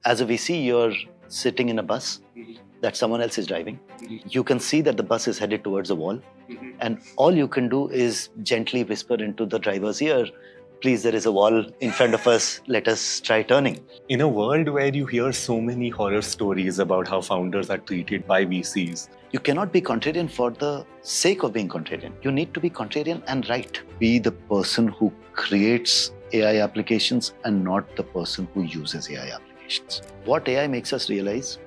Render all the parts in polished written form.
As a VC, you're sitting in a bus that someone else is driving. You can see that the bus is headed towards a wall. And all you can do is gently whisper into the driver's ear, please, there is a wall in front of us, let us try turning. In a world where you hear so many horror stories about how founders are treated by VCs, you cannot be contrarian for the sake of being contrarian. You need to be contrarian and right. Be the person who creates AI applications and not the person who uses AI applications. What AI makes us realize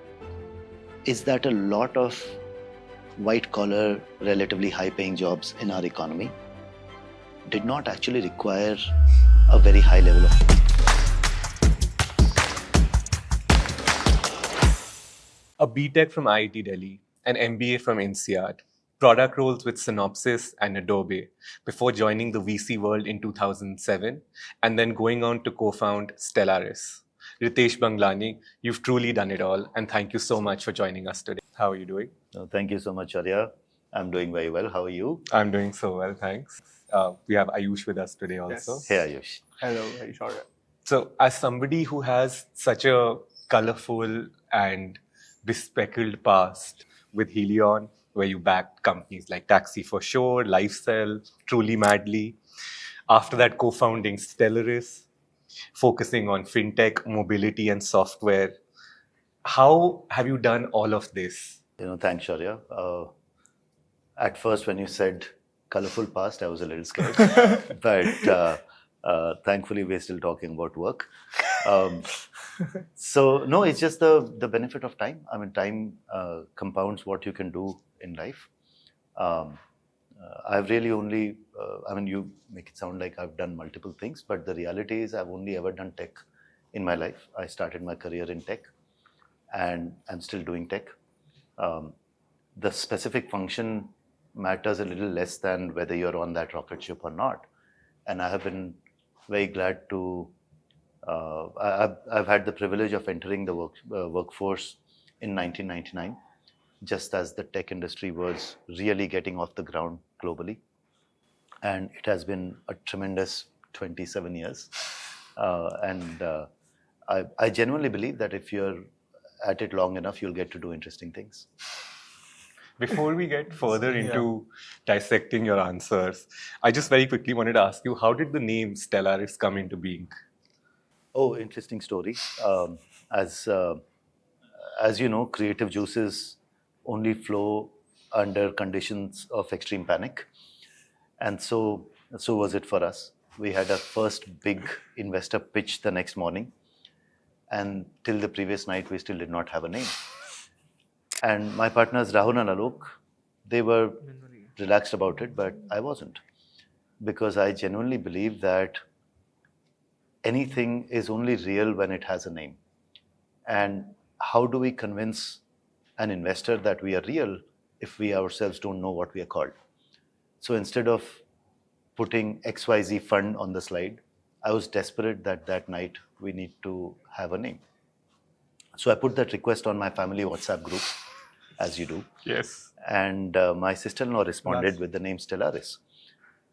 is that a lot of white-collar, relatively high-paying jobs in our economy did not actually require a very high level of... a BTech from IIT Delhi, an MBA from INSEAD, product roles with Synopsys and Adobe before joining the VC world in 2007 and then going on to co-found Stellaris. Ritesh Banglani, you've truly done it all, and thank you so much for joining us today. How are you doing? Thank you so much, Shaurya. I'm doing very well. How are you? I'm doing so well, thanks. We have Ayush with us today also. Yes. Hey, Ayush. Hello, Shaurya. So, as somebody who has such a colorful and bespeckled past with Helion, where you backed companies like Taxi for Sure, Lifestyle, Truly Madly, after that co-founding Stellaris, focusing on fintech, mobility and software. How have you done all of this? Thanks, Shaurya. At first, when you said colorful past, I was a little scared. But thankfully, we're still talking about work. So, no, it's just the benefit of time. I mean, time compounds what you can do in life. I've really only, you make it sound like I've done multiple things, but the reality is I've only ever done tech in my life. I started my career in tech and I'm still doing tech. The specific function matters a little less than whether you're on that rocket ship or not. And I have been very glad to, I've had the privilege of entering the workforce in 1999, just as the tech industry was really getting off the ground globally. And it has been a tremendous 27 years. I genuinely believe that if you're at it long enough, you'll get to do interesting things. Before we get further into dissecting your answers, I just very quickly wanted to ask you, how did the name Stellaris come into being? Oh, interesting story. As you know, creative juices only flow under conditions of extreme panic. And so was it for us. We had our first big investor pitch the next morning. And till the previous night, we still did not have a name. And my partners, Rahul and Alok, they were relaxed about it, but I wasn't. Because I genuinely believe that anything is only real when it has a name. And how do we convince an investor that we are real if we ourselves don't know what we are called? So instead of putting XYZ fund on the slide, I was desperate that night we need to have a name. So I put that request on my family WhatsApp group, as you do. Yes. And my sister-in-law responded with the name Stellaris.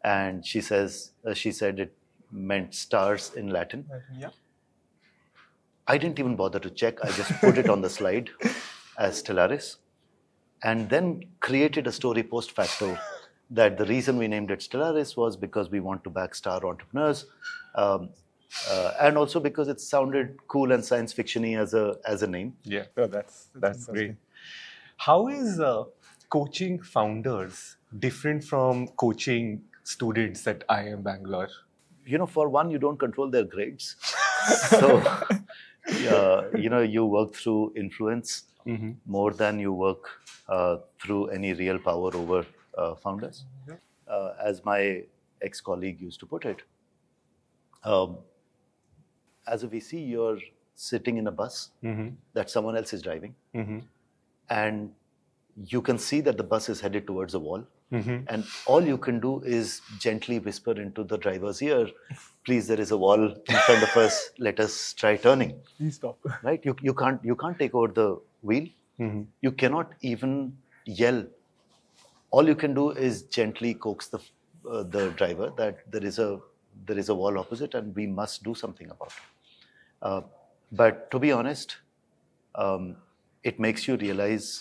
And she said it meant stars in Latin. Yeah. I didn't even bother to check. I just put it on the slide as Stellaris and then created a story post facto that the reason we named it Stellaris was because we want to back star entrepreneurs and also because it sounded cool and science fiction-y as a name. Yeah, that's great. How is coaching founders different from coaching students at IIM Bangalore? For one, you don't control their grades. So, you work through influence more than you work through any real power over founders. As my ex-colleague used to put it, as a VC, you're sitting in a bus that someone else is driving. And you can see that the bus is headed towards a wall. And all you can do is gently whisper into the driver's ear, please, there is a wall in front of us, let us try turning. Please stop. Right? You can't take over the wheel. You cannot even yell. All you can do is gently coax the driver that there is a wall opposite and we must do something about it. But to be honest, it makes you realize,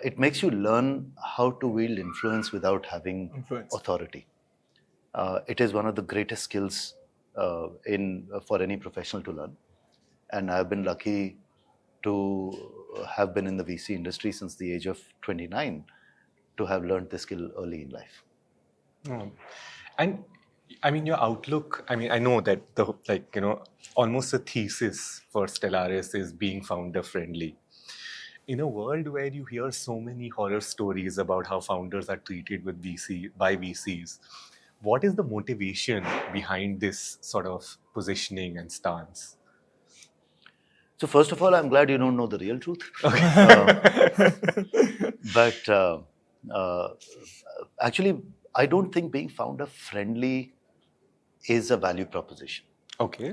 it makes you learn how to wield influence without having Influence. authority. It is one of the greatest skills for any professional to learn. And I've been lucky to have been in the VC industry since the age of 29 to have learned this skill early in life. And I mean, your outlook, I mean, I know that almost a thesis for Stellaris is being founder friendly. In a world where you hear so many horror stories about how founders are treated by VCs, what is the motivation behind this sort of positioning and stance? So first of all, I'm glad you don't know the real truth. But actually, I don't think being founder friendly is a value proposition. Okay.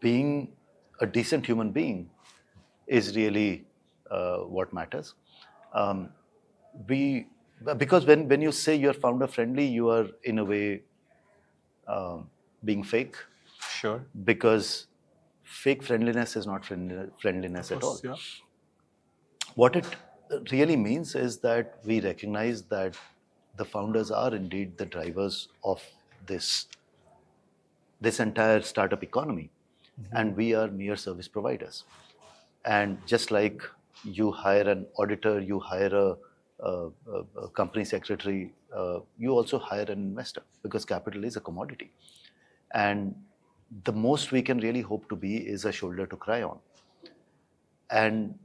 Being a decent human being is really what matters. Because when you say you're founder friendly, you are in a way being fake. Sure. Because fake friendliness is not friendliness at all. Yeah. What it really means is that we recognize that the founders are indeed the drivers of this entire startup economy, and we are mere service providers. And just like you hire an auditor, you hire a company secretary, you also hire an investor, because capital is a commodity. And the most we can really hope to be is a shoulder to cry on. And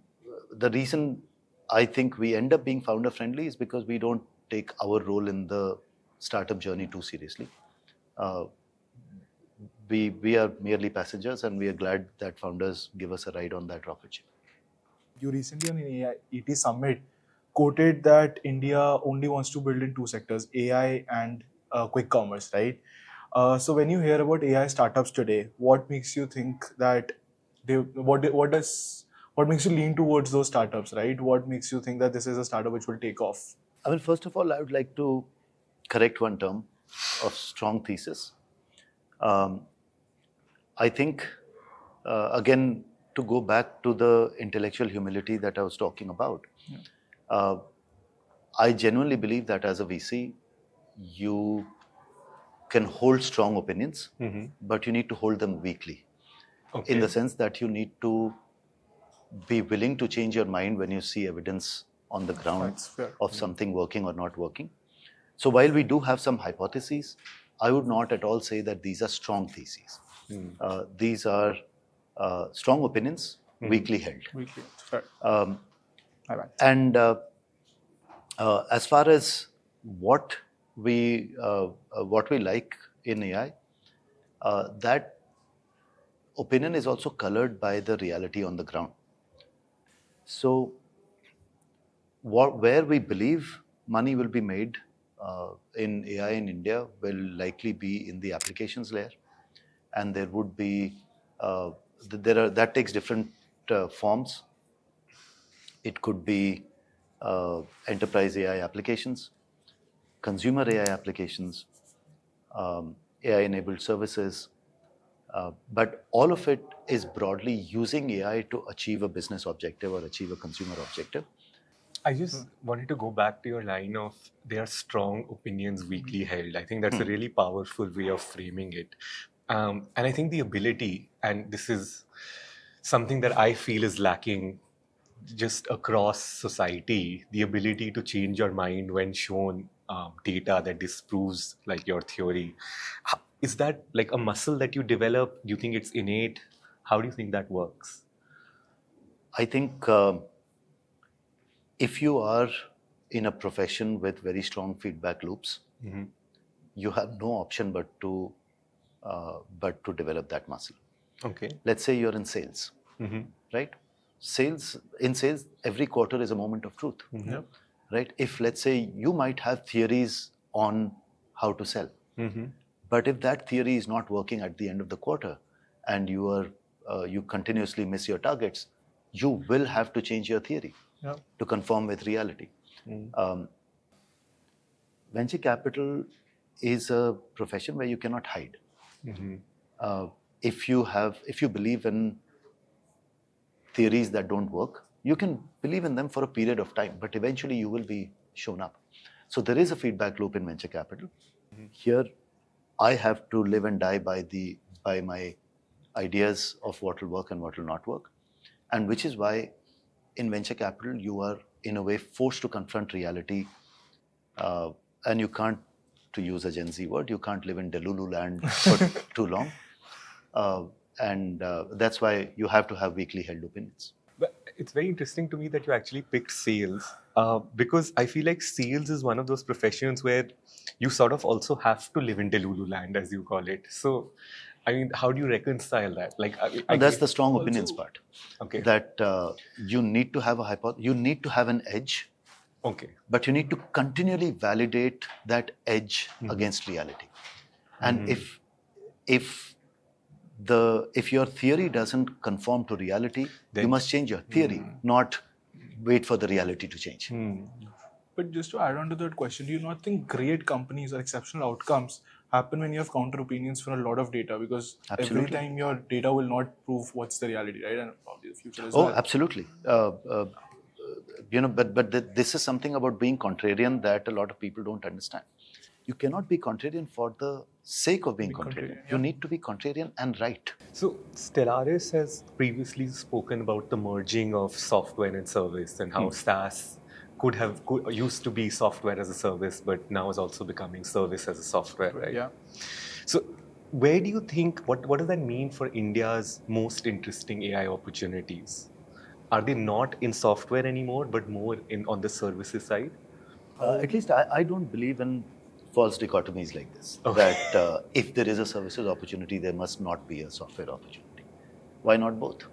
the reason I think we end up being founder friendly is because we don't take our role in the startup journey too seriously. We are merely passengers, and we are glad that founders give us a ride on that rocket ship. You recently on an ET summit quoted that India only wants to build in two sectors, AI and quick commerce, right? So when you hear about AI startups today, what makes you think that what makes you lean towards those startups, right? What makes you think that this is a startup which will take off? I mean, first of all, I would like to correct one term of strong thesis. I think, again, to go back to the intellectual humility that I was talking about, I genuinely believe that as a VC, you can hold strong opinions, but you need to hold them weakly. Okay. In the sense that you need to be willing to change your mind when you see evidence on the ground That's fair. of something working or not working. So while we do have some hypotheses, I would not at all say that these are strong theses. These are strong opinions, weakly held. Weekly. Fair. And as far as what we like in AI, that opinion is also colored by the reality on the ground. So where we believe money will be made in AI in India will likely be in the applications layer, and there would be that takes different forms. It could be enterprise AI applications, consumer AI applications, AI-enabled services, but all of it is broadly using AI to achieve a business objective or achieve a consumer objective. I just wanted to go back to your line of there are strong opinions weakly held. I think that's a really powerful way of framing it. And I think the ability, and this is something that I feel is lacking just across society, the ability to change your mind when shown data that disproves like your theory. Is that like a muscle that you develop? Do you think it's innate? How do you think that works? I think if you are in a profession with very strong feedback loops, you have no option but to develop that muscle. Okay. Let's say you're in sales, right? In sales, every quarter is a moment of truth, right? If let's say you might have theories on how to sell, but if that theory is not working at the end of the quarter, and you continuously miss your targets, you will have to change your theory to conform with reality. Venture capital is a profession where you cannot hide. if you believe in theories that don't work, you can believe in them for a period of time, but eventually you will be shown up. So there is a feedback loop in venture capital. Here, I have to live and die by my ideas of what will work and what will not work, and which is why in venture capital you are in a way forced to confront reality, and you can't, to use a Gen Z word, you can't live in Delulu land for too long, and that's why you have to have weakly held opinions. But it's very interesting to me that you actually picked sales because I feel like sales is one of those professions where you sort of also have to live in Delulu land, as you call it. So, I mean, how do you reconcile that? Like, And that's the strong opinions part. Okay. That you need to have you need to have an edge, Okay. but you need to continually validate that edge against reality. And if your theory doesn't conform to reality, Then- you must change your theory, not wait for the reality to change. But just to add on to that question, do you not think great companies or exceptional outcomes happen when you have counter opinions for a lot of data? Because every Absolutely. time your data will not prove what's the reality, right? And probably the future as Oh, well. absolutely. But this is something about being contrarian that a lot of people don't understand. You cannot be contrarian for the sake of being contrarian. contrarian, You yeah. need to be contrarian and right. So, Stellaris has previously spoken about the merging of software and service and how SaaS used to be software as a service, but now is also becoming service as a software, right? Yeah. So, where do you think, what does that mean for India's most interesting AI opportunities? Are they not in software anymore, but more on the services side? At least I don't believe in false dichotomies like this. Okay. That if there is a services opportunity, there must not be a software opportunity. Why not both?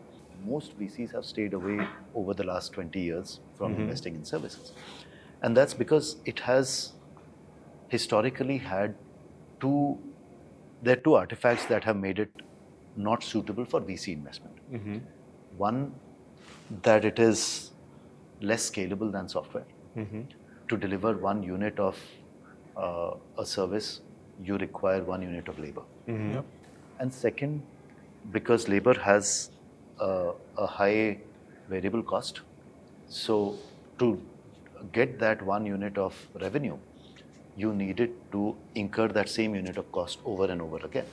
Most VCs have stayed away over the last 20 years from investing in services. And that's because it has historically had there are two artifacts that have made it not suitable for VC investment. One, that it is less scalable than software. To deliver one unit of a service, you require one unit of labor. Yep. And second, because labor has a high variable cost, so to get that one unit of revenue, you needed to incur that same unit of cost over and over again.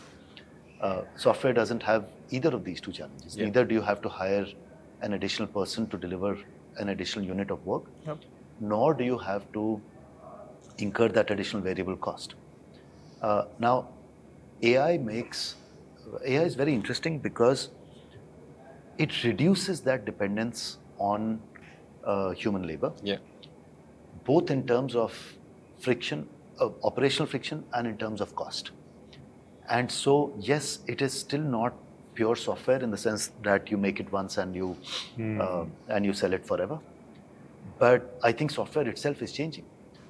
Software doesn't have either of these two challenges. Yeah. Neither do you have to hire an additional person to deliver an additional unit of work, Yep. nor do you have to incur that additional variable cost. Now, AI is very interesting because it reduces that dependence on human labor, Yeah. both in terms of friction, operational friction, and in terms of cost. And so, yes, it is still not pure software in the sense that you make it once and you sell it forever. But I think software itself is changing.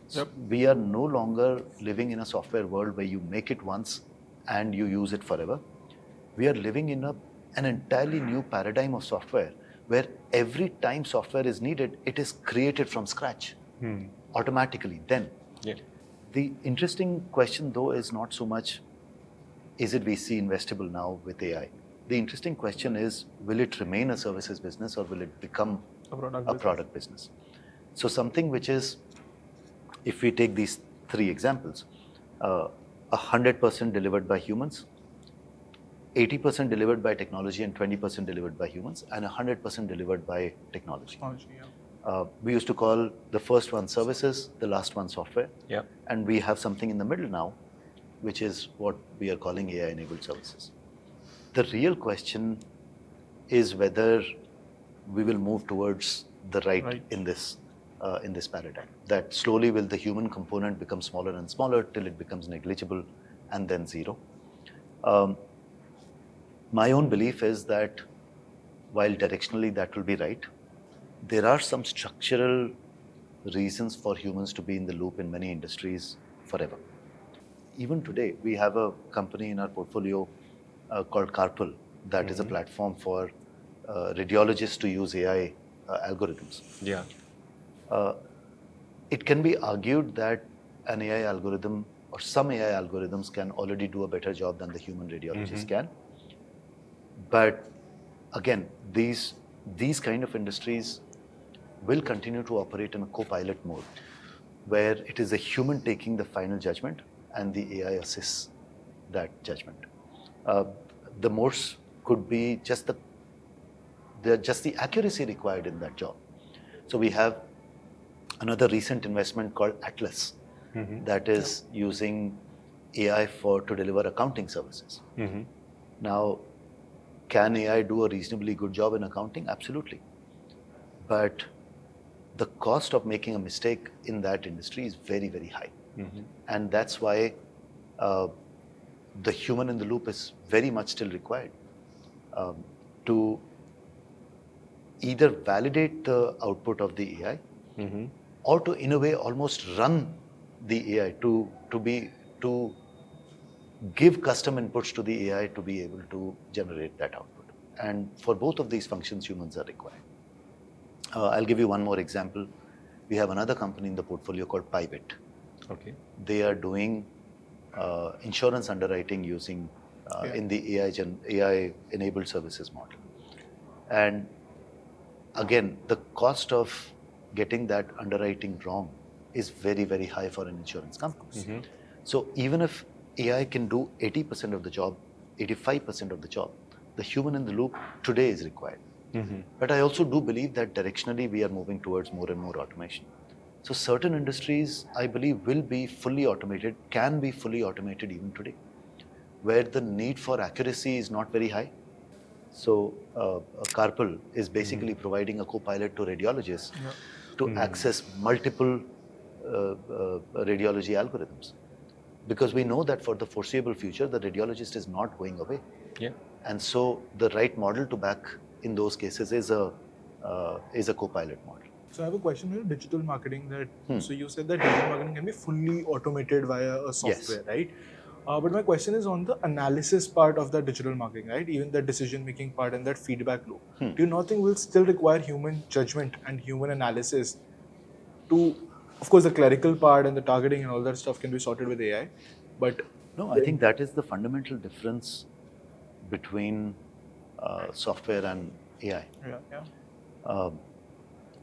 Yep. We are no longer living in a software world where you make it once and you use it forever. We are living in an entirely new paradigm of software where every time software is needed, it is created from scratch automatically then. Yeah. The interesting question though is not so much, is it VC investable now with AI? The interesting question is, will it remain a services business or will it become a product business? So something which is, if we take these three examples, 100% delivered by humans, 80% delivered by technology and 20% delivered by humans, and 100% delivered by technology. We used to call the first one services, the last one software. Yeah. And we have something in the middle now, which is what we are calling AI-enabled services. The real question is whether we will move towards the right in this paradigm. That slowly will the human component become smaller and smaller till it becomes negligible and then zero. My own belief is that while directionally that will be right, there are some structural reasons for humans to be in the loop in many industries forever. Even today, we have a company in our portfolio called Carpal that is a platform for radiologists to use AI algorithms. Yeah. It can be argued that an AI algorithm or some AI algorithms can already do a better job than the human radiologist can. But again, these kind of industries will continue to operate in a co-pilot mode, where it is a human taking the final judgment and the AI assists that judgment. The most could be just the accuracy required in that job. So we have another recent investment called Atlas that is using AI to deliver accounting services. Now, can AI do a reasonably good job in accounting? Absolutely. But the cost of making a mistake in that industry is very, very high. And that's why the human in the loop is very much still required to either validate the output of the AI or to, in a way, almost run the AI to give custom inputs to the AI to be able to generate that output. And for both of these functions, humans are required. I'll give you one more example. We have another company in the portfolio called Pybit. Okay. They are doing insurance underwriting using in the AI-enabled services model. And again, the cost of getting that underwriting wrong is very, very high for an insurance company. So even if AI can do 80% of the job, 85% of the job, the human in the loop today is required. But I also do believe that directionally we are moving towards more and more automation. So certain industries, I believe, will be fully automated, can be fully automated even today, where the need for accuracy is not very high. So Carpal is basically providing a co-pilot to radiologists to access multiple radiology algorithms. Because we know that for the foreseeable future, the radiologist is not going away. And so the right model to back in those cases is a co-pilot model. So I have a question here, digital marketing. So you said that digital marketing can be fully automated via a software, right? But my question is on the analysis part of the digital marketing, right? Even the decision-making part and that feedback loop. Do you not think we'll still require human judgment and human analysis to, of course, the clerical part and the targeting and all that stuff can be sorted with AI, but... No, I think that is the fundamental difference between software and AI.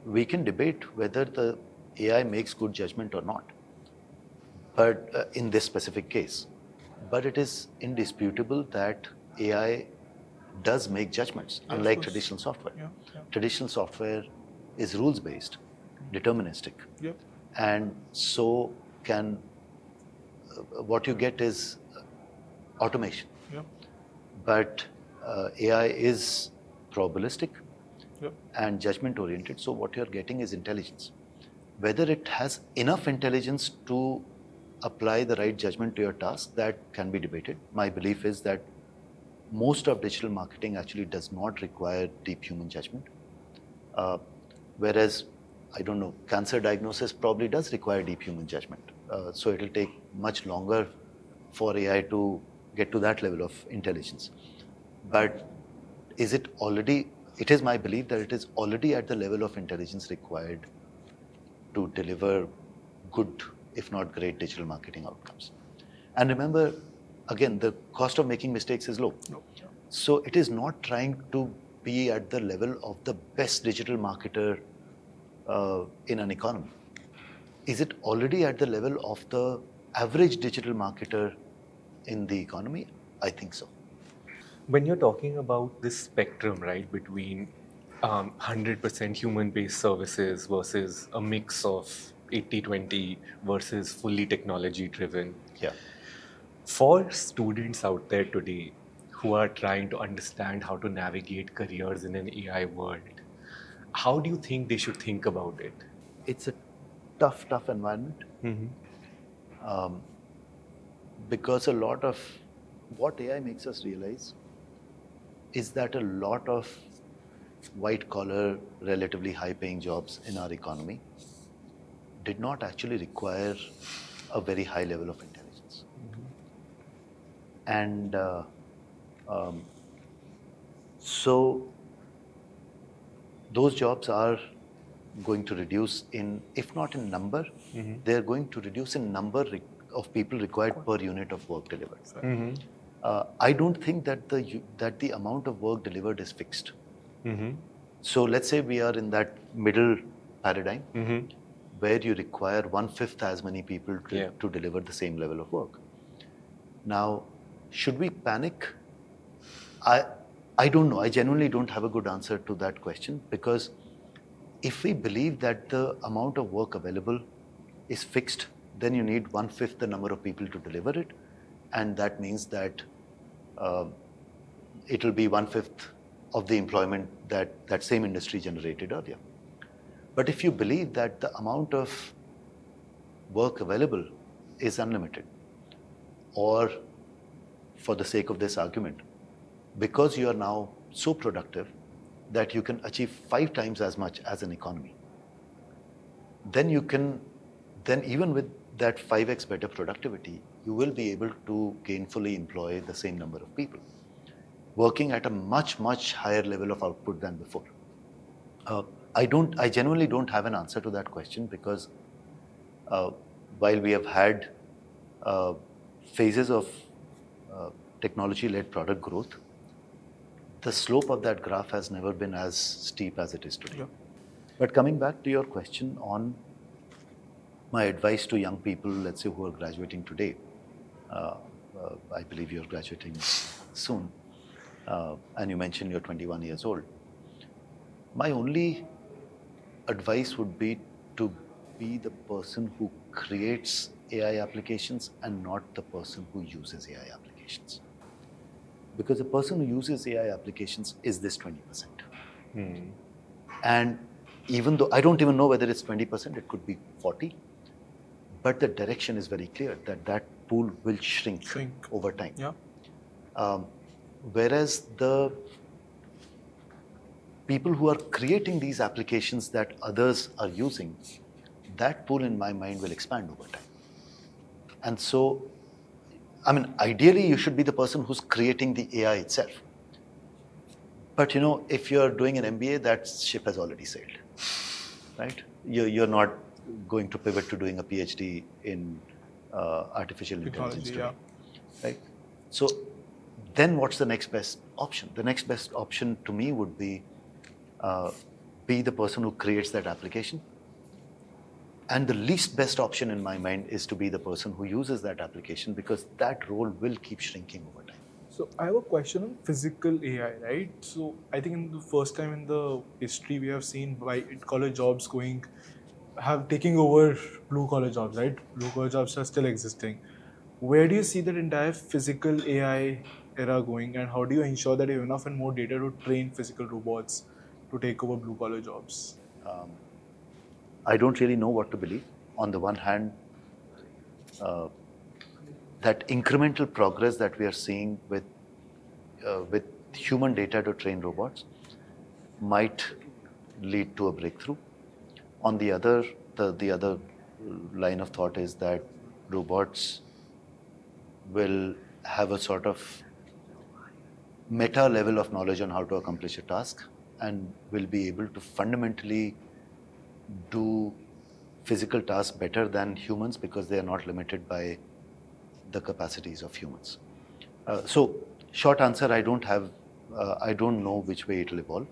We can debate whether the AI makes good judgment or not, but in this specific case. But it is indisputable that AI does make judgments, unlike traditional software. Traditional software is rules-based, deterministic. And so what you get is automation. But AI is probabilistic and judgment-oriented. So what you're getting is intelligence. Whether it has enough intelligence to apply the right judgment to your task, that can be debated. My belief is that most of digital marketing actually does not require deep human judgment. Whereas, I don't know, cancer diagnosis probably does require deep human judgment. So it'll take much longer for AI to get to that level of intelligence. But it is my belief that it is already at the level of intelligence required to deliver good, if not great, digital marketing outcomes. And remember, again, the cost of making mistakes is low. So it is not trying to be at the level of the best digital marketer in an economy. Is it already at the level of the average digital marketer in the economy? I think so. When you're talking about this spectrum, right, between 100% human-based services versus a mix of 80-20 versus fully technology-driven. For students out there today who are trying to understand how to navigate careers in an AI world, how do you think they should think about it? It's a tough environment. Because a lot of what AI makes us realize is that a lot of white-collar, relatively high-paying jobs in our economy did not actually require a very high level of intelligence. And so those jobs are going to reduce in, if not in number, they're going to reduce in number of people required per unit of work delivered. I don't think that the amount of work delivered is fixed. Mm-hmm. So let's say we are in that middle paradigm Mm-hmm. where you require 1/5 as many people Yeah. to deliver the same level of work. Now, should we panic? I don't know. I genuinely don't have a good answer to that question, because if we believe that the amount of work available is fixed, then you need 1/5 the number of people to deliver it, and that means that it will be 1/5 of the employment that same industry generated earlier. But if you believe that the amount of work available is unlimited, or for the sake of this argument, because you are now so productive that you can achieve 5 times as much as an economy, then even with that 5x better productivity, you will be able to gainfully employ the same number of people, working at a much, much higher level of output than before. I genuinely don't have an answer to that question, because while we have had phases of technology-led product growth, the slope of that graph has never been as steep as it is today. Yeah. But coming back to your question on my advice to young people, let's say, who are graduating today, I believe you're graduating soon, and you mentioned you're 21 years old. My only advice would be to be the person who creates AI applications and not the person who uses AI applications. Because the person who uses AI applications is this 20%. And even though I don't even know whether it's 20%, it could be 40%, but the direction is very clear that pool will shrink over time. Yeah. Whereas the people who are creating these applications that others are using, that pool in my mind will expand over time. And so, I mean, ideally you should be the person who's creating the AI itself. But if you're doing an MBA, that ship has already sailed, right? You're not going to pivot to doing a PhD in artificial intelligence today, right? So then what's the next best option? The next best option to me would be the person who creates that application. And the least best option in my mind is to be the person who uses that application, because that role will keep shrinking over time. So I have a question on physical AI, right? So I think in the first time in the history we have seen white collar jobs taking over blue collar jobs, right? Blue collar jobs are still existing. Where do you see that entire physical AI era going, and how do you ensure that you have enough and more data to train physical robots to take over blue collar jobs? I don't really know what to believe. On the one hand, that incremental progress that we are seeing with human data to train robots might lead to a breakthrough. On the other, the other line of thought is that robots will have a sort of meta level of knowledge on how to accomplish a task, and will be able to fundamentally do physical tasks better than humans, because they are not limited by the capacities of humans. So, short answer, I don't know which way it will evolve.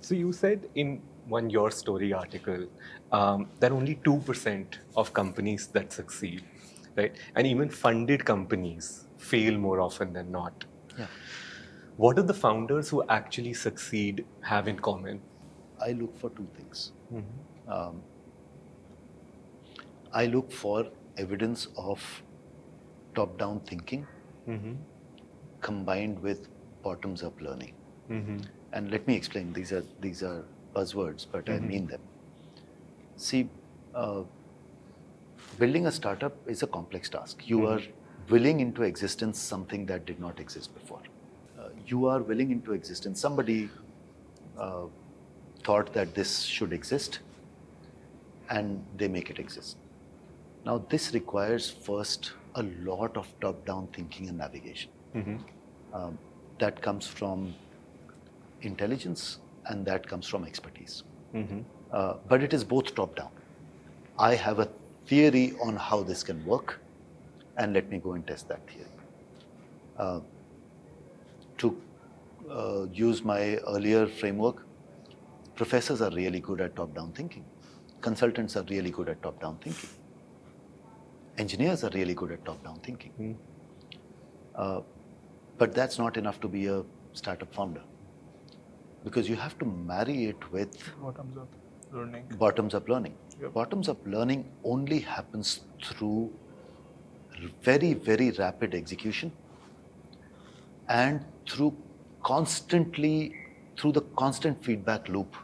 So you said in one Your Story article that only 2% of companies that succeed, right? And even funded companies fail more often than not. Yeah. What do the founders who actually succeed have in common? I look for two things. I look for evidence of top-down thinking combined with bottoms-up learning. And let me explain. These are buzzwords, but I mean them. See, building a startup is a complex task. You are willing into existence something that did not exist before. You are willing into existence. Somebody thought that this should exist, and they make it exist. Now, this requires first a lot of top-down thinking and navigation. That comes from intelligence, and that comes from expertise. But it is both top-down. I have a theory on how this can work, and let me go and test that theory. to use my earlier framework, professors are really good at top-down thinking. Consultants are really good at top-down thinking. Engineers are really good at top-down thinking. But that's not enough to be a startup founder, because you have to marry it with Bottoms-up learning. Bottoms-up learning. Yep. Bottoms-up learning only happens through very, very rapid execution and through the constant feedback loop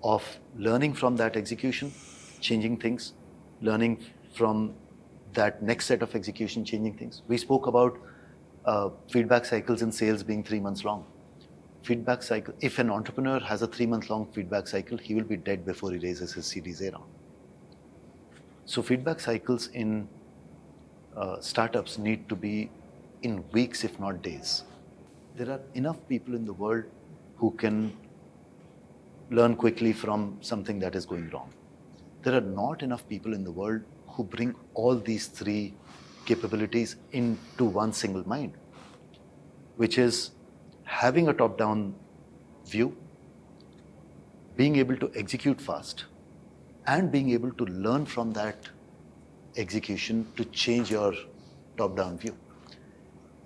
of learning from that execution, changing things, learning from that next set of execution, changing things. We spoke about feedback cycles in sales being 3 months long. Feedback cycle, if an entrepreneur has a 3-month long feedback cycle, he will be dead before he raises his Series A round. So feedback cycles in startups need to be in weeks, if not days. There are enough people in the world who can learn quickly from something that is going wrong. There are not enough people in the world who bring all these 3 capabilities into one single mind, which is having a top-down view, being able to execute fast, and being able to learn from that execution to change your top-down view.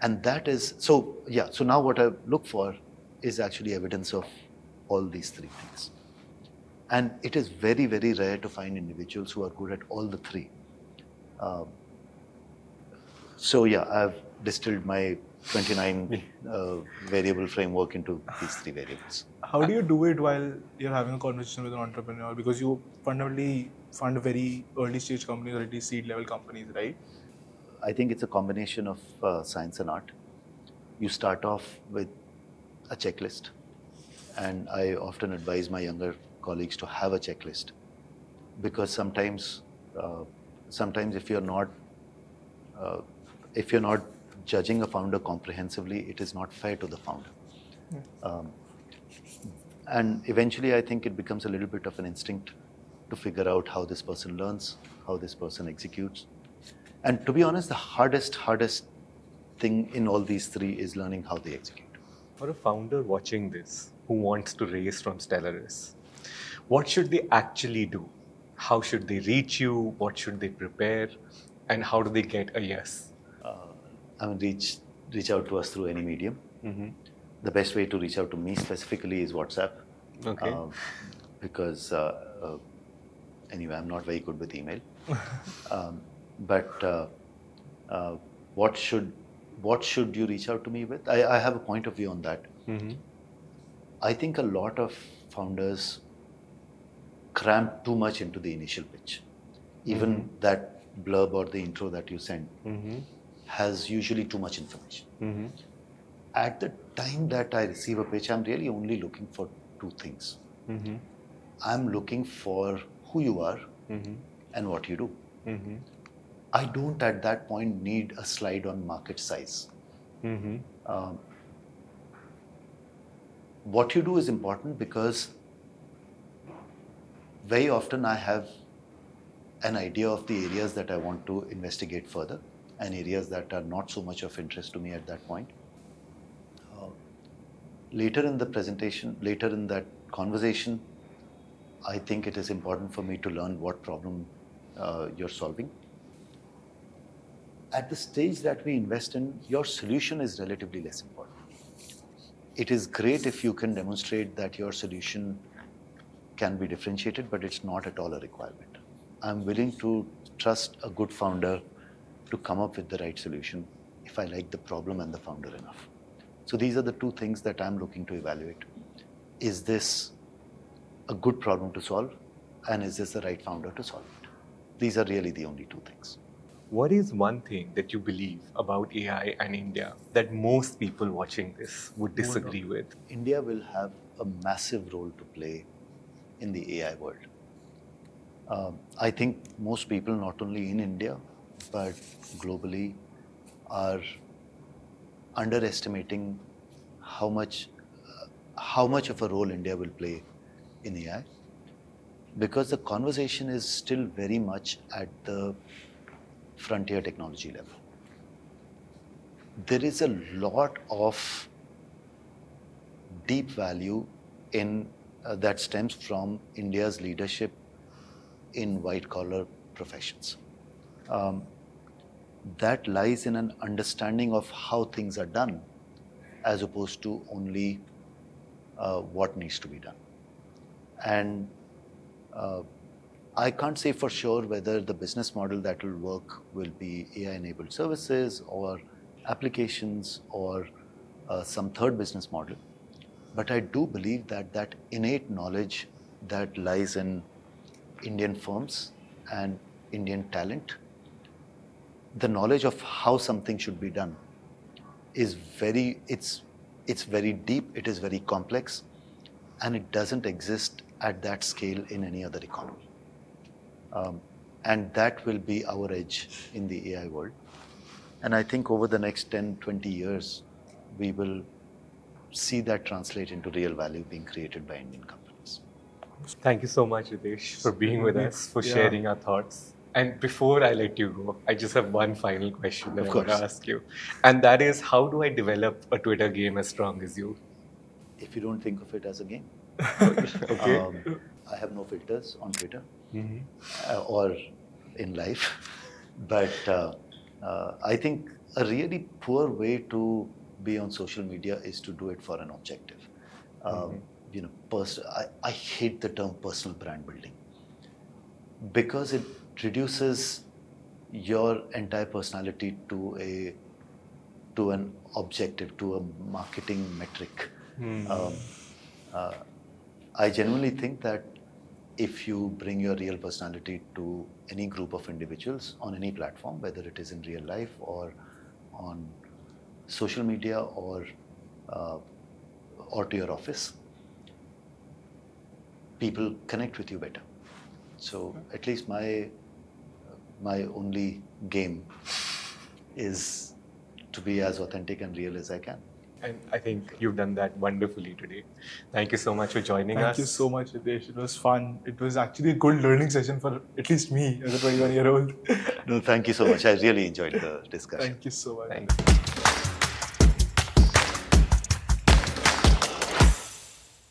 And that is, so now what I look for is actually evidence of all these 3 things. And it is very, very rare to find individuals who are good at all the 3. I've distilled my 29 variable framework into these 3 variables. How do you do it while you're having a conversation with an entrepreneur? Because you fundamentally fund very early stage companies, or at least seed level companies, right? I think it's a combination of science and art. You start off with a checklist, and I often advise my younger colleagues to have a checklist, because sometimes if you're not judging a founder comprehensively, it is not fair to the founder. And eventually, I think it becomes a little bit of an instinct to figure out how this person learns, how this person executes. And to be honest, the hardest thing in all these 3 is learning how they execute. For a founder watching this who wants to raise from Stellaris, what should they actually do? How should they reach you? What should they prepare? And how do they get a yes? Reach out to us through any medium. The best way to reach out to me specifically is WhatsApp. Okay. Because anyway, I'm not very good with email. But what should you reach out to me with? I have a point of view on that. I think a lot of founders cram too much into the initial pitch. Even that blurb or the intro that you send has usually too much information. At the time that I receive a pitch, I'm really only looking for 2 things. I'm looking for who you are and what you do. I don't at that point need a slide on market size. What you do is important, because very often I have an idea of the areas that I want to investigate further and areas that are not so much of interest to me at that point. Later in the presentation, later in that conversation, I think it is important for me to learn what problem you're solving. At the stage that we invest in, your solution is relatively less important. It is great if you can demonstrate that your solution can be differentiated, but it's not at all a requirement. I'm willing to trust a good founder to come up with the right solution if I like the problem and the founder enough. So these are the 2 things that I'm looking to evaluate. Is this a good problem to solve? And is this the right founder to solve it? These are really the only 2 things. What is one thing that you believe about AI and India that most people watching this would disagree with? India will have a massive role to play in the AI world. I think most people, not only in India, but globally, are underestimating how much of a role India will play in AI, because the conversation is still very much at the frontier technology level. There is a lot of deep value in that stems from India's leadership in white-collar professions. That lies in an understanding of how things are done, as opposed to only what needs to be done. And I can't say for sure whether the business model that will work will be AI-enabled services or applications or some third business model. But I do believe that that innate knowledge that lies in Indian firms and Indian talent, the knowledge of how something should be done is it's very deep, it is very complex, and it doesn't exist at that scale in any other economy. And that will be our edge in the AI world. And I think over the next 10, 20 years, we will see that translate into real value being created by Indian companies. Thank you so much, Ritesh, for being with us, for sharing our thoughts. And before I let you go, I just have one final question that I want to ask you. And that is, how do I develop a Twitter game as strong as you? If you don't think of it as a game. Okay. I have no filters on Twitter or in life. But I think a really poor way to be on social media is to do it for an objective. You know, I hate the term personal brand building because it reduces your entire personality to an objective, to a marketing metric. I genuinely think that if you bring your real personality to any group of individuals on any platform, whether it is in real life or on social media or to your office, people connect with you better. So at least my only game is to be as authentic and real as I can. And I think you've done that wonderfully today. Thank you so much for joining us. Thank you so much, Ritesh. It was fun. It was actually a good learning session for at least me as a 21-year-old. No, thank you so much. I really enjoyed the discussion. Thank you so much. Thanks.